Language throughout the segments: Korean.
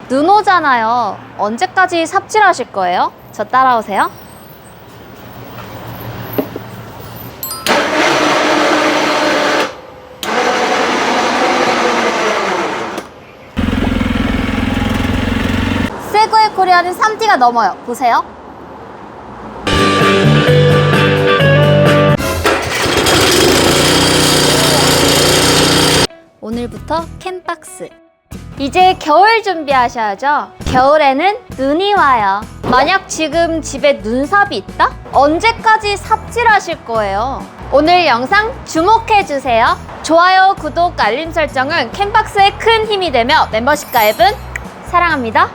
눈 오잖아요. 언제까지 삽질하실 거예요? 저 따라오세요. 세그웨이 코리아는 3T가 넘어요. 보세요. 오늘부터 캠박스. 이제 겨울 준비하셔야죠. 겨울에는 눈이 와요. 만약 지금 집에 눈삽이 있다? 언제까지 삽질하실 거예요? 오늘 영상 주목해주세요. 좋아요, 구독, 알림 설정은 캠박스에 큰 힘이 되며 멤버십 가입은 사랑합니다.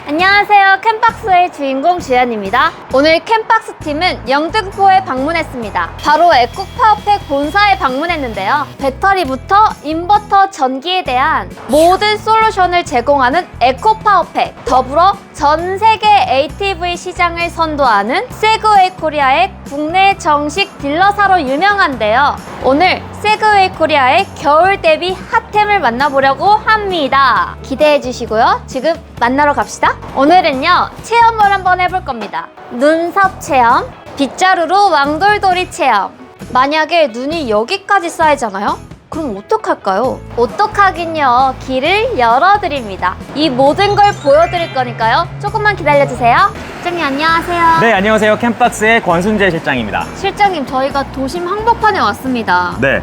안녕하세요. 캠박스의 주인공 주연입니다. 오늘 캠박스 팀은 영등포에 방문했습니다. 바로 에코파워팩 본사에 방문했는데요. 배터리부터 인버터, 전기에 대한 모든 솔루션을 제공하는 에코파워팩, 더불어 전 세계 ATV 시장을 선도하는 세그웨이 코리아의 국내 정식 딜러사로 유명한데요. 오늘 세그웨이 코리아의 겨울 대비 핫템을 만나보려고 합니다. 기대해 주시고요. 지금 만나러 갑시다. 오늘은요, 체험을 한번 해볼 겁니다. 눈삽 체험, 빗자루로 왕돌돌이 체험. 만약에 눈이 여기까지 쌓이잖아요? 그럼 어떡할까요? 어떡하긴요. 길을 열어드립니다. 이 모든 걸 보여드릴 거니까요. 조금만 기다려주세요. 실장님 안녕하세요. 네, 안녕하세요. 캠박스의 권순재 실장입니다. 실장님, 저희가 도심 한복판에 왔습니다. 네,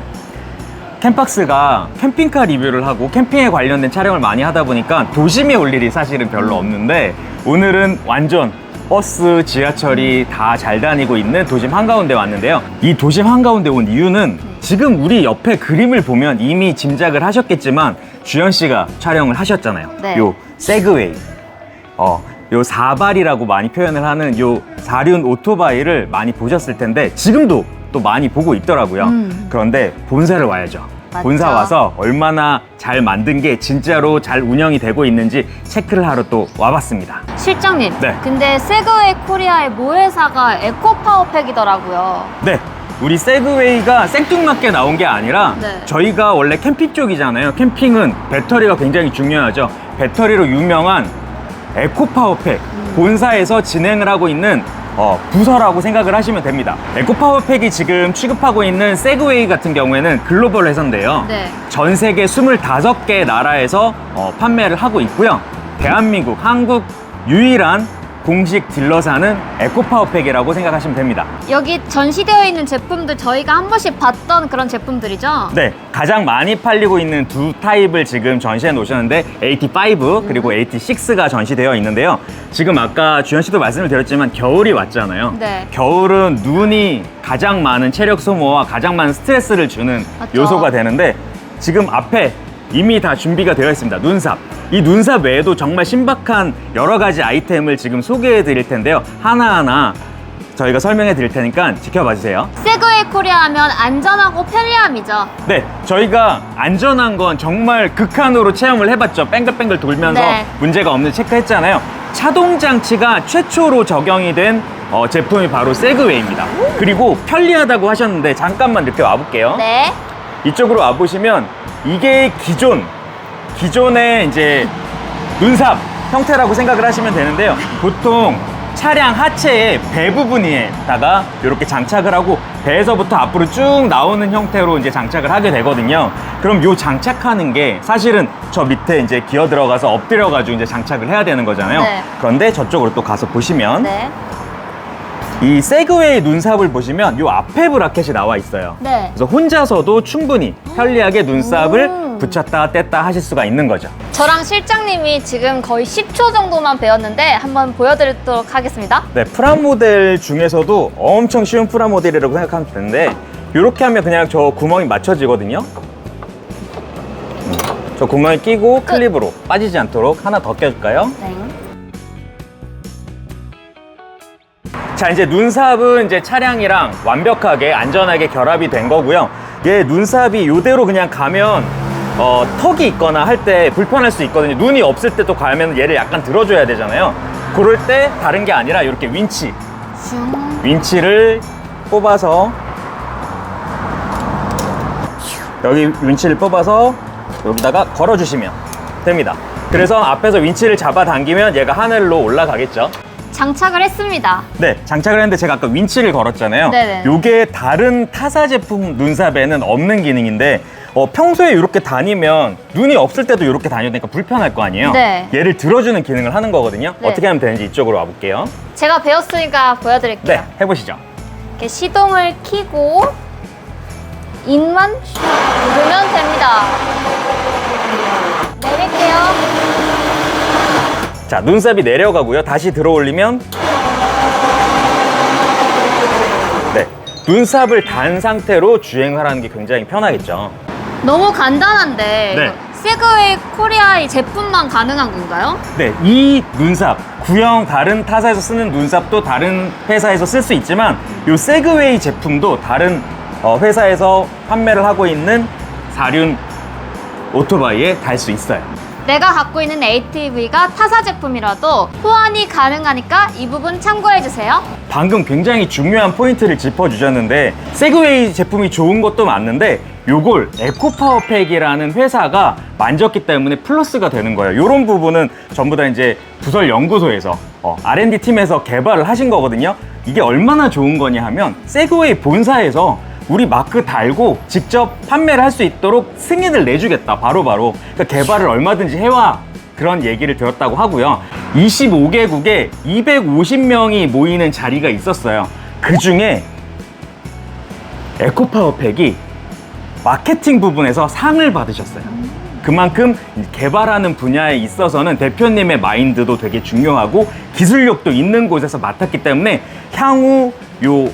캠박스가 캠핑카 리뷰를 하고 캠핑에 관련된 촬영을 많이 하다 보니까 도심에 올 일이 사실은 별로 없는데 오늘은 완전 버스, 지하철이 다 잘 다니고 있는 도심 한가운데 왔는데요. 이 도심 한가운데 온 이유는 지금 우리 옆에 그림을 보면 이미 짐작을 하셨겠지만 주연 씨가 촬영을 하셨잖아요. 네. 요 세그웨이, 요 사발이라고 많이 표현을 하는 요 사륜 오토바이를 많이 보셨을 텐데 지금도 또 많이 보고 있더라고요. 그런데 본사를 와야죠. 맞죠. 본사 와서 얼마나 잘 만든 게 진짜로 잘 운영이 되고 있는지 체크를 하러 또 와봤습니다. 실장님, 네. 근데 세그웨이 코리아의 모회사가 에코파워팩이더라고요. 네, 우리 세그웨이가 생뚱맞게 나온 게 아니라 네. 저희가 원래 캠핑 쪽이잖아요. 캠핑은 배터리가 굉장히 중요하죠. 배터리로 유명한 에코파워팩 본사에서 진행을 하고 있는 부서라고 생각을 하시면 됩니다. 에코파워팩이 지금 취급하고 있는 세그웨이 같은 경우에는 글로벌 회사인데요. 네. 전 세계 25개 나라에서 판매를 하고 있고요. 대한민국, 한국 유일한 공식 딜러사는 에코파워팩이라고 생각하시면 됩니다. 여기 전시되어 있는 제품들 저희가 한 번씩 봤던 그런 제품들이죠? 네, 가장 많이 팔리고 있는 두 타입을 지금 전시해 놓으셨는데 AT5 그리고 AT6가 전시되어 있는데요. 지금 아까 주연 씨도 말씀을 드렸지만 겨울이 왔잖아요. 네. 겨울은 눈이 가장 많은 체력 소모와 가장 많은 스트레스를 주는 맞죠. 요소가 되는데 지금 앞에 이미 다 준비가 되어 있습니다. 눈삽. 이 눈삽 외에도 정말 신박한 여러 가지 아이템을 지금 소개해 드릴 텐데요. 하나하나 저희가 설명해 드릴 테니까 지켜봐 주세요. 세그웨이 코리아 하면 안전하고 편리함이죠. 네, 저희가 안전한 건 정말 극한으로 체험을 해봤죠. 뱅글뱅글 돌면서 네. 문제가 없는지 체크했잖아요. 차동 장치가 최초로 적용이 된 제품이 바로 세그웨이입니다. 그리고 편리하다고 하셨는데 잠깐만 이렇게 와볼게요. 네. 이쪽으로 와보시면 이게 기존의 이제 눈삽 형태라고 생각을 하시면 되는데요. 보통 차량 하체의 배 부분에다가 이렇게 장착을 하고 배에서부터 앞으로 쭉 나오는 형태로 이제 장착을 하게 되거든요. 그럼 요 장착하는 게 사실은 저 밑에 이제 기어 들어가서 엎드려가지고 이제 장착을 해야 되는 거잖아요. 네. 그런데 저쪽으로 또 가서 보시면 네. 이 세그웨이 눈삽을 보시면 요 앞에 브라켓이 나와 있어요. 네. 그래서 혼자서도 충분히 편리하게 눈삽을 붙였다 뗐다 하실 수가 있는 거죠. 저랑 실장님이 지금 거의 10초 정도만 배웠는데 한번 보여드리도록 하겠습니다. 네, 프라모델 중에서도 엄청 쉬운 프라모델이라고 생각하면 되는데 이렇게 하면 그냥 저 구멍이 맞춰지거든요. 저 구멍에 끼고 클립으로 빠지지 않도록 하나 더 껴줄까요? 네. 자, 이제 눈삽은 이제 차량이랑 완벽하게 안전하게 결합이 된 거고요. 얘 눈삽이 이대로 그냥 가면 턱이 있거나 할 때 불편할 수 있거든요. 눈이 없을 때 또 가면 얘를 약간 들어줘야 되잖아요. 그럴 때 다른 게 아니라 이렇게 윈치를 뽑아서 여기 윈치를 뽑아서 여기다가 걸어주시면 됩니다. 그래서 앞에서 윈치를 잡아당기면 얘가 하늘로 올라가겠죠. 장착을 했습니다. 네, 장착을 했는데 제가 아까 윈치를 걸었잖아요. 네네. 요게 다른 타사 제품 눈삽에는 없는 기능인데 평소에 이렇게 다니면 눈이 없을 때도 이렇게 다녀야 되니까 불편할 거 아니에요. 네. 얘를 들어주는 기능을 하는 거거든요. 네. 어떻게 하면 되는지 이쪽으로 와볼게요. 제가 배웠으니까 보여드릴게요. 네, 해보시죠. 이렇게 시동을 켜고 인만 누르면 됩니다. 내릴게요. 자, 눈삽이 내려가고요. 다시 들어 올리면 네, 눈삽을 단 상태로 주행하라는 게 굉장히 편하겠죠. 너무 간단한데 네. 이거 세그웨이 코리아 이 제품만 가능한 건가요? 네, 이 눈삽, 구형 다른 타사에서 쓰는 눈삽도 다른 회사에서 쓸 수 있지만 이 세그웨이 제품도 다른 회사에서 판매를 하고 있는 사륜 오토바이에 달 수 있어요. 내가 갖고 있는 ATV가 타사 제품이라도 호환이 가능하니까 이 부분 참고해주세요. 방금 굉장히 중요한 포인트를 짚어주셨는데 세그웨이 제품이 좋은 것도 맞는데 요걸 에코파워팩이라는 회사가 만졌기 때문에 플러스가 되는 거예요. 이런 부분은 전부 다 이제 부설 연구소에서 R&D 팀에서 개발을 하신 거거든요. 이게 얼마나 좋은 거냐 하면 세그웨이 본사에서 우리 마크 달고 직접 판매를 할 수 있도록 승인을 내주겠다, 바로바로. 그러니까 개발을 얼마든지 해와, 그런 얘기를 들었다고 하고요. 25개국에 250명이 모이는 자리가 있었어요. 그 중에 에코파워팩이 마케팅 부분에서 상을 받으셨어요. 그만큼 개발하는 분야에 있어서는 대표님의 마인드도 되게 중요하고 기술력도 있는 곳에서 맡았기 때문에 향후 요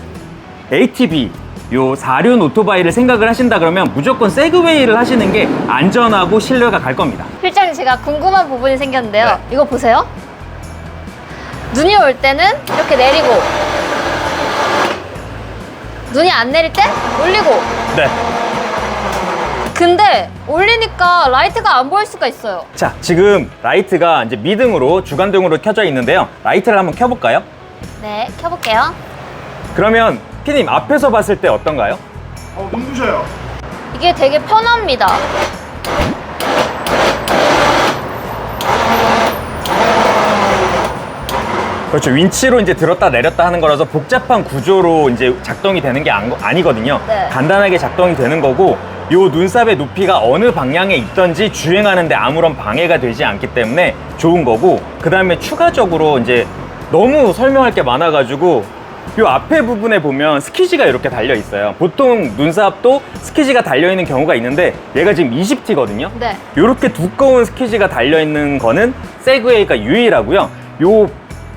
ATV, 요 사륜 오토바이를 생각을 하신다 그러면 무조건 세그웨이를 하시는 게 안전하고 신뢰가 갈 겁니다. 필장님, 제가 궁금한 부분이 생겼는데요. 네. 이거 보세요. 눈이 올 때는 이렇게 내리고, 눈이 안 내릴 때 올리고. 네. 근데 올리니까 라이트가 안 보일 수가 있어요. 자, 지금 라이트가 이제 미등으로 주간등으로 켜져 있는데요. 라이트를 한번 켜볼까요? 네, 켜볼게요. 그러면 피님 앞에서 봤을 때 어떤가요? 눈부셔요. 이게 되게 편합니다. 그렇죠. 윈치로 이제 들었다 내렸다 하는 거라서 복잡한 구조로 이제 작동이 되는 게 아니거든요. 네. 간단하게 작동이 되는 거고, 요 눈삽의 높이가 어느 방향에 있던지 주행하는데 아무런 방해가 되지 않기 때문에 좋은 거고, 그 다음에 추가적으로 이제 너무 설명할 게 많아가지고 요 앞에 부분에 보면 스키지가 이렇게 달려 있어요. 보통 눈삽도 스키지가 달려 있는 경우가 있는데 얘가 지금 20T거든요. 네. 이렇게 두꺼운 스키지가 달려 있는 거는 세그웨이가 유일하고요. 요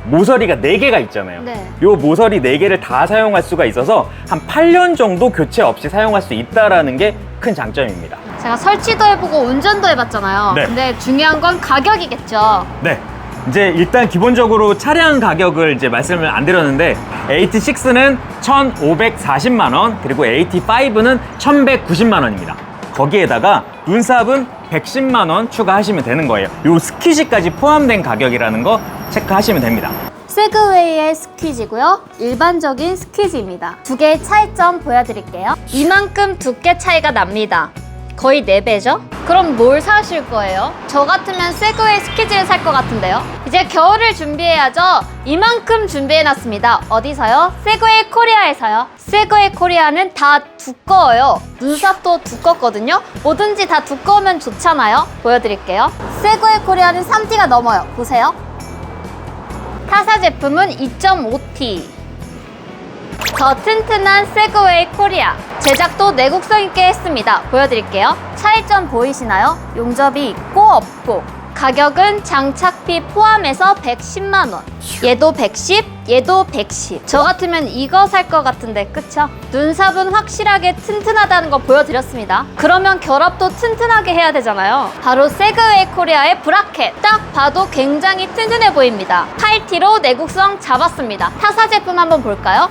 모서리가 4개가 있잖아요. 네. 요 모서리 4개를 다 사용할 수가 있어서 한 8년 정도 교체 없이 사용할 수 있다라는 게 큰 장점입니다. 제가 설치도 해보고 운전도 해봤잖아요. 네. 근데 중요한 건 가격이겠죠. 네. 이제 일단 기본적으로 차량 가격을 이제 말씀을 안 드렸는데 AT6는 1,540만 원, 그리고 AT5는 1,190만 원입니다. 거기에다가 눈삽은 110만 원 추가하시면 되는 거예요. 요 스키지까지 포함된 가격이라는 거 체크하시면 됩니다. 세그웨이의 스퀴지고요. 일반적인 스퀴지입니다. 두 개의 차이점 보여드릴게요. 이만큼 두께 차이가 납니다. 거의 4배죠? 그럼 뭘 사실 거예요? 저 같으면 세그웨이 스퀴지를 살 것 같은데요? 이제 겨울을 준비해야죠. 이만큼 준비해놨습니다. 어디서요? 세그웨이 코리아에서요. 세그웨이 코리아는 다 두꺼워요. 눈삽도 두껍거든요. 뭐든지 다 두꺼우면 좋잖아요. 보여드릴게요. 세그웨이 코리아는 3T가 넘어요. 보세요. 타사 제품은 2.5T. 더 튼튼한 세그웨이 코리아. 제작도 내국성 있게 했습니다. 보여드릴게요. 차이점 보이시나요? 용접이 있고 없고. 가격은 장착비 포함해서 110만 원. 얘도 110, 얘도 110. 저 같으면 이거 살 것 같은데, 그쵸? 눈삽은 확실하게 튼튼하다는 거 보여드렸습니다. 그러면 결합도 튼튼하게 해야 되잖아요. 바로 세그웨이 코리아의 브라켓. 딱 봐도 굉장히 튼튼해 보입니다. 8T로 내국성 잡았습니다. 타사 제품 한번 볼까요?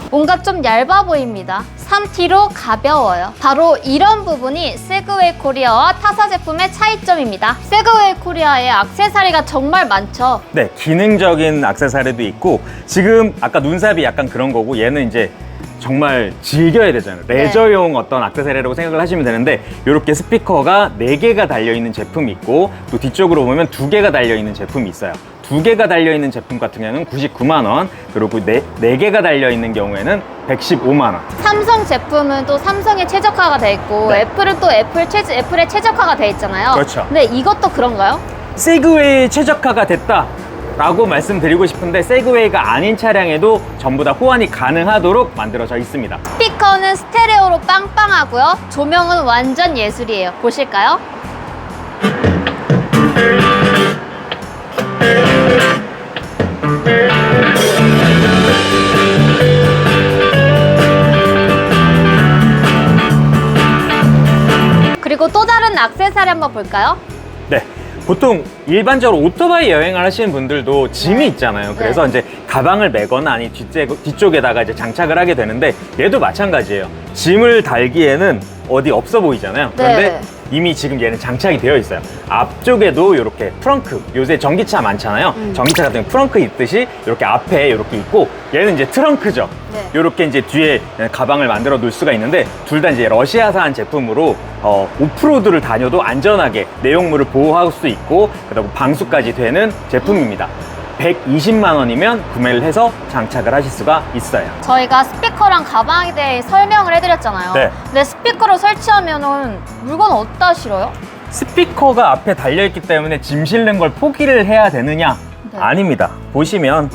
뭔가 좀 얇아 보입니다. 3T로 가벼워요. 바로 이런 부분이 세그웨이 코리아와 타사 제품의 차이점입니다. 세그웨이 코리아의 액세서리가 정말 많죠. 네, 기능적인 액세서리도 있고, 지금 아까 눈삽이 약간 그런 거고, 얘는 이제 정말 즐겨야 되잖아요. 레저용 어떤 액세서리라고 생각을 하시면 되는데 이렇게 스피커가 4개가 달려있는 제품이 있고 또 뒤쪽으로 보면 2개가 달려있는 제품이 있어요. 2개가 달려있는 제품 같은 경우는 99만 원, 그리고 4개가 달려있는 경우에는 115만 원. 삼성 제품은 또 삼성에 최적화가 돼 있고 네. 애플은 또 애플에 최적화가 돼 있잖아요. 그렇죠. 근데 이것도 그런가요? 세그웨이 최적화가 됐다 라고 말씀드리고 싶은데 세그웨이가 아닌 차량에도 전부 다 호환이 가능하도록 만들어져 있습니다. 스피커는 스테레오로 빵빵하고요. 조명은 완전 예술이에요. 보실까요? 그리고 또 다른 액세서리 한번 볼까요? 네. 보통 일반적으로 오토바이 여행을 하시는 분들도 짐이 있잖아요. 그래서 이제 가방을 메거나 아니 뒤쪽에다가 이제 장착을 하게 되는데 얘도 마찬가지예요. 짐을 달기에는 어디 없어 보이잖아요. 그런데 네. 이미 지금 얘는 장착이 되어 있어요. 앞쪽에도 이렇게 트렁크, 요새 전기차 많잖아요. 전기차 같은 경우 트렁크 있듯이 이렇게 앞에 이렇게 있고 얘는 이제 트렁크죠. 네. 이렇게 이제 뒤에 가방을 만들어 놓을 수가 있는데 둘 다 이제 러시아산 제품으로 오프로드를 다녀도 안전하게 내용물을 보호할 수 있고 그다음 방수까지 되는 제품입니다. 120만 원이면 구매를 해서 장착을 하실 수가 있어요. 저희가 스피커랑 가방에 대해 설명을 해드렸잖아요. 네. 근데 스피커를 설치하면은 물건 어디다 실어요? 스피커가 앞에 달려있기 때문에 짐 실는 걸 포기를 해야 되느냐? 네. 아닙니다. 보시면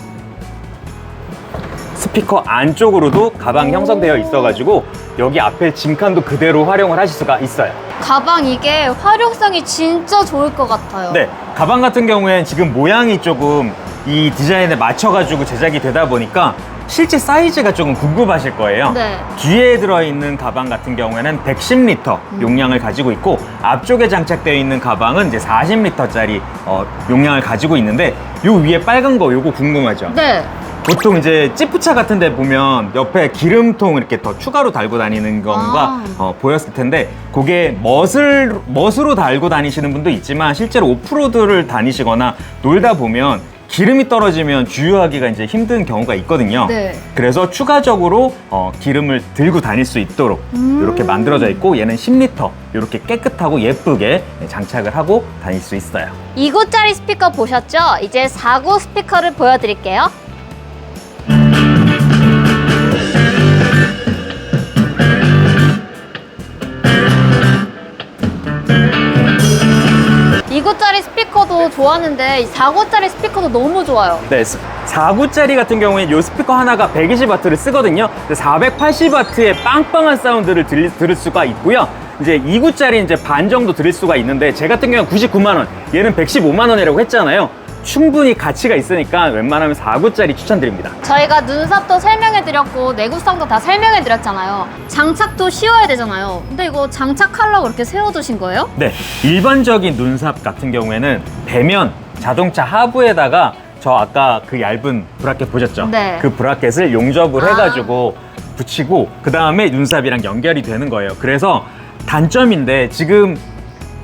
스피커 안쪽으로도 가방이 형성되어 있어가지고 여기 앞에 짐칸도 그대로 활용을 하실 수가 있어요. 가방 이게 활용성이 진짜 좋을 것 같아요. 네, 가방 같은 경우에는 지금 모양이 조금 이 디자인에 맞춰가지고 제작이 되다 보니까 실제 사이즈가 조금 궁금하실 거예요. 네. 뒤에 들어있는 가방 같은 경우에는 110리터 용량을 가지고 있고 앞쪽에 장착되어 있는 가방은 이제 40리터짜리 용량을 가지고 있는데 요 위에 빨간 거 요거 궁금하죠? 네. 보통 이제 찌푸차 같은 데 보면 옆에 기름통 이렇게 더 추가로 달고 다니는 건가 보였을 텐데 그게 멋으로 달고 다니시는 분도 있지만 실제로 오프로드를 다니시거나 놀다 보면 기름이 떨어지면 주유하기가 이제 힘든 경우가 있거든요. 네. 그래서 추가적으로 기름을 들고 다닐 수 있도록 이렇게 만들어져 있고 얘는 10리터 이렇게 깨끗하고 예쁘게 장착을 하고 다닐 수 있어요. 2구짜리 스피커 보셨죠? 이제 4구 스피커를 보여드릴게요. 이구짜리 스피커도 좋았는데 이 4구짜리 스피커도 너무 좋아요. 네, 4구짜리 같은 경우에 이 스피커 하나가 120W를 쓰거든요. 480W의 빵빵한 사운드를 들을 수가 있고요. 이제 2구짜리 이제 반 정도 들을 수가 있는데 제 같은 경우는 99만 원, 얘는 115만 원이라고 했잖아요. 충분히 가치가 있으니까 웬만하면 4구짜리 추천드립니다. 저희가 눈썹도 설명해드렸고 내구성도 다 설명해드렸잖아요. 장착도 쉬워야 되잖아요. 근데 이거 장착하려고 이렇게 세워두신 거예요? 네, 일반적인 눈삽 같은 경우에는 배면 자동차 하부에다가 저 아까 그 얇은 브라켓 보셨죠? 네. 그 브라켓을 용접을 해가지고 붙이고 그 다음에 눈삽이랑 연결이 되는 거예요. 그래서 단점인데 지금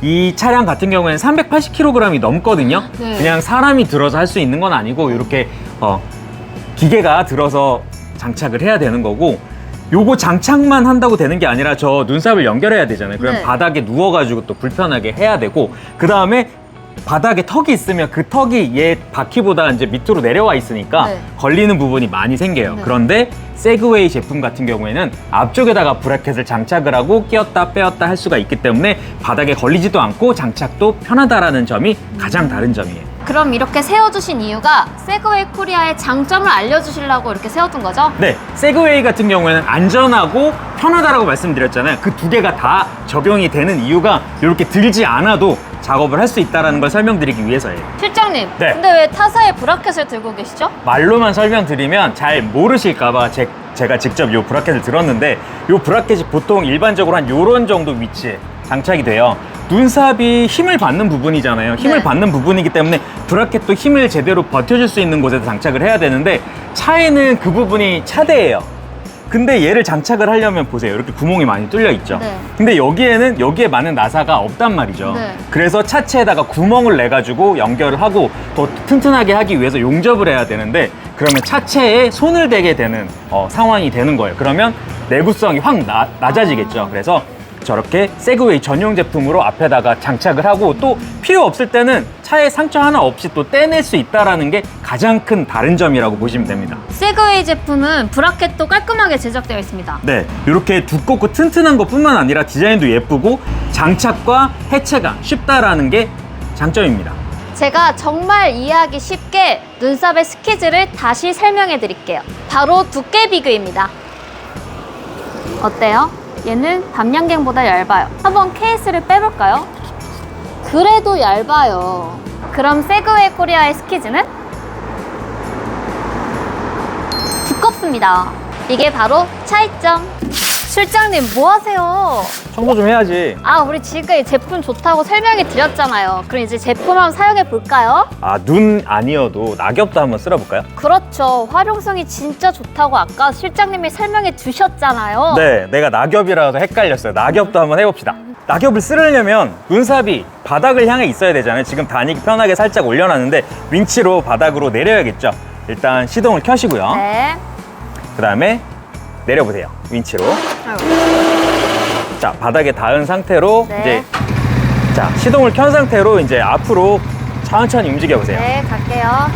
이 차량 같은 경우에는 380kg이 넘거든요. 네. 그냥 사람이 들어서 할 수 있는 건 아니고 이렇게 기계가 들어서 장착을 해야 되는 거고 요거 장착만 한다고 되는 게 아니라 저 눈삽을 연결해야 되잖아요. 그럼 네. 바닥에 누워가지고 또 불편하게 해야 되고 그 다음에 바닥에 턱이 있으면 그 턱이 얘 바퀴보다 이제 밑으로 내려와 있으니까 네. 걸리는 부분이 많이 생겨요. 네. 그런데 세그웨이 제품 같은 경우에는 앞쪽에다가 브라켓을 장착을 하고 끼웠다 빼었다 할 수가 있기 때문에 바닥에 걸리지도 않고 장착도 편하다라는 점이 가장 다른 점이에요. 그럼 이렇게 세워주신 이유가 세그웨이 코리아의 장점을 알려주시려고 이렇게 세워둔 거죠? 네, 세그웨이 같은 경우에는 안전하고 편하다라고 말씀드렸잖아요. 그 두 개가 다 적용이 되는 이유가 이렇게 들지 않아도 작업을 할 수 있다는 걸 설명드리기 위해서예요. 실장님, 네. 근데 왜 타사에 브라켓을 들고 계시죠? 말로만 설명드리면 잘 모르실까봐 제가 직접 이 브라켓을 들었는데 이 브라켓이 보통 일반적으로 한 요런 정도 위치에 장착이 돼요. 눈삽이 힘을 받는 부분이잖아요. 힘을 네. 받는 부분이기 때문에 브라켓도 힘을 제대로 버텨줄 수 있는 곳에서 장착을 해야 되는데 차에는 그 부분이 차대예요. 근데 얘를 장착을 하려면 보세요. 이렇게 구멍이 많이 뚫려 있죠. 네. 근데 여기에 맞는 나사가 없단 말이죠. 네. 그래서 차체에다가 구멍을 내가지고 연결을 하고 더 튼튼하게 하기 위해서 용접을 해야 되는데, 그러면 차체에 손을 대게 되는 상황이 되는 거예요. 그러면 내구성이 확 낮아지겠죠. 그래서 저렇게 세그웨이 전용 제품으로 앞에다가 장착을 하고, 또 필요 없을 때는 차에 상처 하나 없이 또 떼낼 수 있다는 게 가장 큰 다른 점이라고 보시면 됩니다. 세그웨이 제품은 브라켓도 깔끔하게 제작되어 있습니다. 네, 이렇게 두껍고 튼튼한 것뿐만 아니라 디자인도 예쁘고 장착과 해체가 쉽다라는 게 장점입니다. 제가 정말 이해하기 쉽게 눈썹의 스키즈를 다시 설명해 드릴게요. 바로 두께 비교입니다. 어때요? 얘는 밤양갱보다 얇아요. 한번 케이스를 빼볼까요? 그래도 얇아요. 그럼 세그웨이 코리아의 스키즈는? 두껍습니다. 이게 바로 차이점. 실장님 뭐 하세요? 청소 좀 해야지. 우리 지금까지 제품 좋다고 설명해 드렸잖아요. 그럼 이제 제품 한번 사용해 볼까요? 눈 아니어도 낙엽도 한번 쓸어볼까요? 그렇죠. 활용성이 진짜 좋다고 아까 실장님이 설명해 주셨잖아요. 네, 내가 낙엽이라서 헷갈렸어요. 낙엽도 한번 해봅시다. 낙엽을 쓰려면 눈삽이 바닥을 향해 있어야 되잖아요. 지금 다니기 편하게 살짝 올려놨는데 윈치로 바닥으로 내려야겠죠. 일단 시동을 켜시고요. 네. 그 다음에 내려보세요. 윈치로. 자, 바닥에 닿은 상태로 네. 이제 시동을 켠 상태로 이제 앞으로 천천히 움직여 보세요. 네, 갈게요.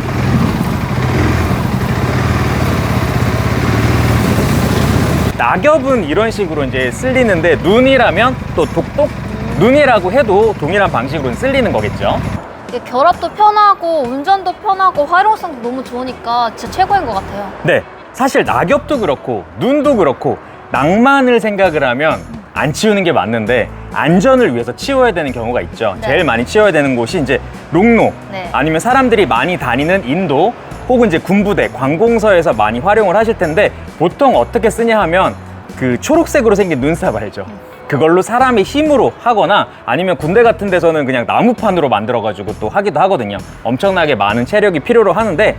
낙엽은 이런 식으로 이제 쓸리는데 눈이라면 또 독독 눈이라고 해도 동일한 방식으로 쓸리는 거겠죠. 이게 결합도 편하고 운전도 편하고 활용성도 너무 좋으니까 진짜 최고인 것 같아요. 네, 사실 낙엽도 그렇고 눈도 그렇고 낭만을 생각을 하면 안 치우는 게 맞는데 안전을 위해서 치워야 되는 경우가 있죠. 네. 제일 많이 치워야 되는 곳이 이제 롱로, 네. 아니면 사람들이 많이 다니는 인도, 혹은 이제 군부대, 관공서에서 많이 활용을 하실 텐데, 보통 어떻게 쓰냐 하면 그 초록색으로 생긴 눈삽 알죠? 그걸로 사람의 힘으로 하거나 아니면 군대 같은 데서는 그냥 나무판으로 만들어가지고 또 하기도 하거든요. 엄청나게 많은 체력이 필요로 하는데,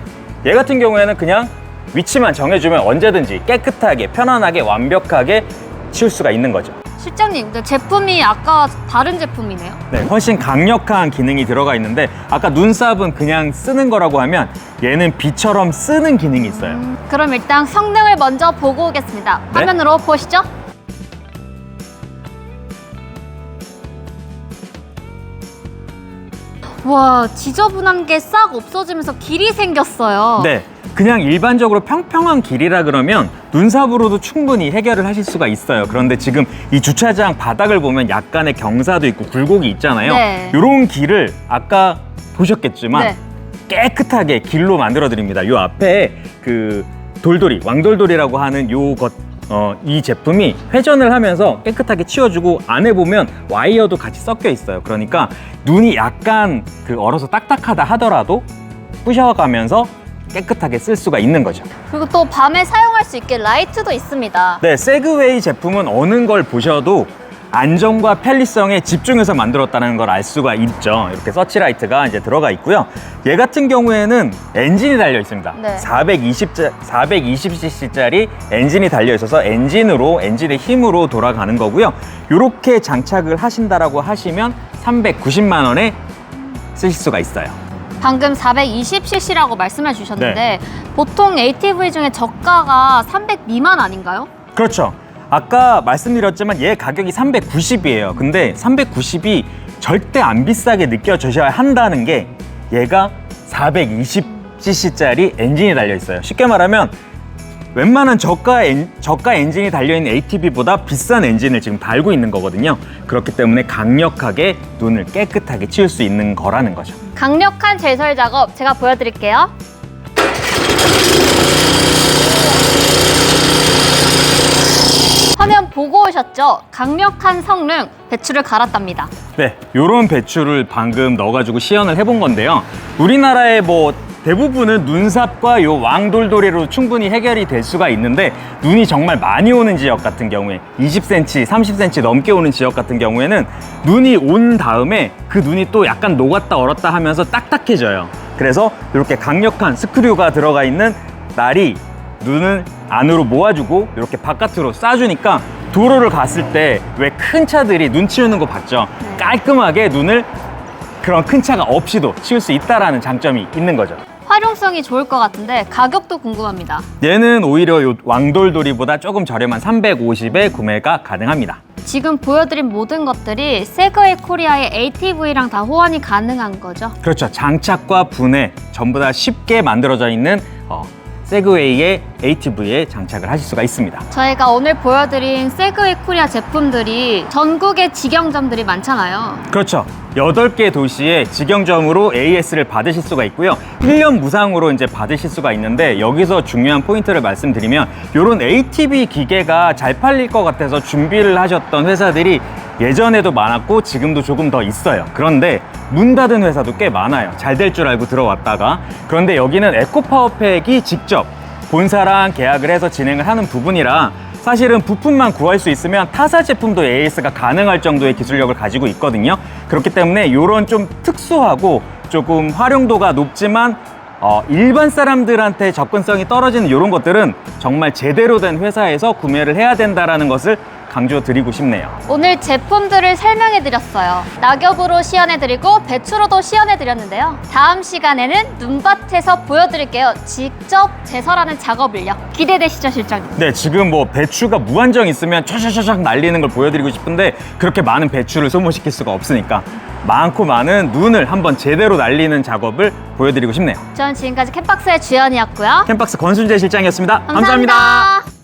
얘 같은 경우에는 그냥 위치만 정해주면 언제든지 깨끗하게, 편안하게, 완벽하게 치울 수가 있는 거죠. 실장님, 근데 제품이 아까 다른 제품이네요. 네, 훨씬 강력한 기능이 들어가 있는데, 아까 눈삽은 그냥 쓰는 거라고 하면 얘는 비처럼 쓰는 기능이 있어요. 그럼 일단 성능을 먼저 보고 오겠습니다. 네? 화면으로 보시죠. 와, 지저분한 게 싹 없어지면서 길이 생겼어요. 네, 그냥 일반적으로 평평한 길이라 그러면 눈삽으로도 충분히 해결을 하실 수가 있어요. 그런데 지금 이 주차장 바닥을 보면 약간의 경사도 있고 굴곡이 있잖아요. 네. 이런 길을 아까 보셨겠지만 네. 깨끗하게 길로 만들어 드립니다. 요 앞에 그 돌돌이, 왕돌돌이라고 하는 이 제품이 회전을 하면서 깨끗하게 치워주고, 안에 보면 와이어도 같이 섞여 있어요. 그러니까 눈이 약간 얼어서 딱딱하다 하더라도 부셔가면서 깨끗하게 쓸 수가 있는 거죠. 그리고 또 밤에 사용할 수 있게 라이트도 있습니다. 네, 세그웨이 제품은 어느 걸 보셔도 안정과 편리성에 집중해서 만들었다는 걸 알 수가 있죠. 이렇게 서치라이트가 이제 들어가 있고요. 얘 같은 경우에는 엔진이 달려 있습니다. 네. 420cc짜리 엔진이 달려 있어서 엔진의 힘으로 돌아가는 거고요. 이렇게 장착을 하신다라고 하시면 390만 원에 쓰실 수가 있어요. 방금 420cc라고 말씀해 주셨는데 네. 보통 ATV 중에 저가가 300 미만 아닌가요? 그렇죠. 아까 말씀드렸지만 얘 가격이 390이에요. 근데 390이 절대 안 비싸게 느껴지셔야 한다는 게, 얘가 420cc짜리 엔진이 달려 있어요. 쉽게 말하면 웬만한 저가 엔진이 달려있는 ATV보다 비싼 엔진을 지금 달고 있는 거거든요. 그렇기 때문에 강력하게 눈을 깨끗하게 치울 수 있는 거라는 거죠. 강력한 제설 작업 제가 보여드릴게요. 화면 보고 오셨죠? 강력한 성능, 배추를 갈았답니다. 네, 요런 배추를 방금 넣어가지고 시연을 해본 건데요. 우리나라의 대부분은 눈삽과 요 왕돌돌이로 충분히 해결이 될 수가 있는데, 눈이 정말 많이 오는 지역 같은 경우에 20cm, 30cm 넘게 오는 지역 같은 경우에는 눈이 온 다음에 그 눈이 또 약간 녹았다 얼었다 하면서 딱딱해져요. 그래서 이렇게 강력한 스크류가 들어가 있는 날이 눈을 안으로 모아주고 이렇게 바깥으로 쏴주니까 도로를 갔을 때 왜 큰 차들이 눈 치우는 거 봤죠? 네. 깔끔하게 눈을 그런 큰 차가 없이도 치울 수 있다는 장점이 있는 거죠. 활용성이 좋을 것 같은데 가격도 궁금합니다. 얘는 오히려 요 왕돌돌이보다 조금 저렴한 350에 구매가 가능합니다. 지금 보여드린 모든 것들이 세그웨이 코리아의 ATV랑 다 호환이 가능한 거죠. 그렇죠. 장착과 분해 전부 다 쉽게 만들어져 있는 세그웨이의 ATV에 장착을 하실 수가 있습니다. 저희가 오늘 보여드린 세그웨이 코리아 제품들이 전국에 직영점들이 많잖아요. 그렇죠. 8개 도시에 직영점으로 AS를 받으실 수가 있고요. 1년 무상으로 이제 받으실 수가 있는데 여기서 중요한 포인트를 말씀드리면 이런 ATV 기계가 잘 팔릴 것 같아서 준비를 하셨던 회사들이 예전에도 많았고 지금도 조금 더 있어요. 그런데 문 닫은 회사도 꽤 많아요. 잘 될 줄 알고 들어왔다가. 그런데 여기는 에코파워팩이 직접 본사랑 계약을 해서 진행을 하는 부분이라 사실은 부품만 구할 수 있으면 타사 제품도 AS가 가능할 정도의 기술력을 가지고 있거든요. 그렇기 때문에 이런 좀 특수하고 조금 활용도가 높지만 일반 사람들한테 접근성이 떨어지는 이런 것들은 정말 제대로 된 회사에서 구매를 해야 된다는 것을 강조드리고 싶네요. 오늘 제품들을 설명해드렸어요. 낙엽으로 시연해드리고 배추로도 시연해드렸는데요. 다음 시간에는 눈밭에서 보여드릴게요. 직접 제설하는 작업을요. 기대되시죠, 실장님? 네, 지금 뭐 배추가 무한정 있으면 촤촤촤 날리는 걸 보여드리고 싶은데 그렇게 많은 배추를 소모시킬 수가 없으니까 많고 많은 눈을 한번 제대로 날리는 작업을 보여드리고 싶네요. 전 지금까지 캠박스의 주연이었고요. 캠박스 권순재 실장이었습니다. 감사합니다.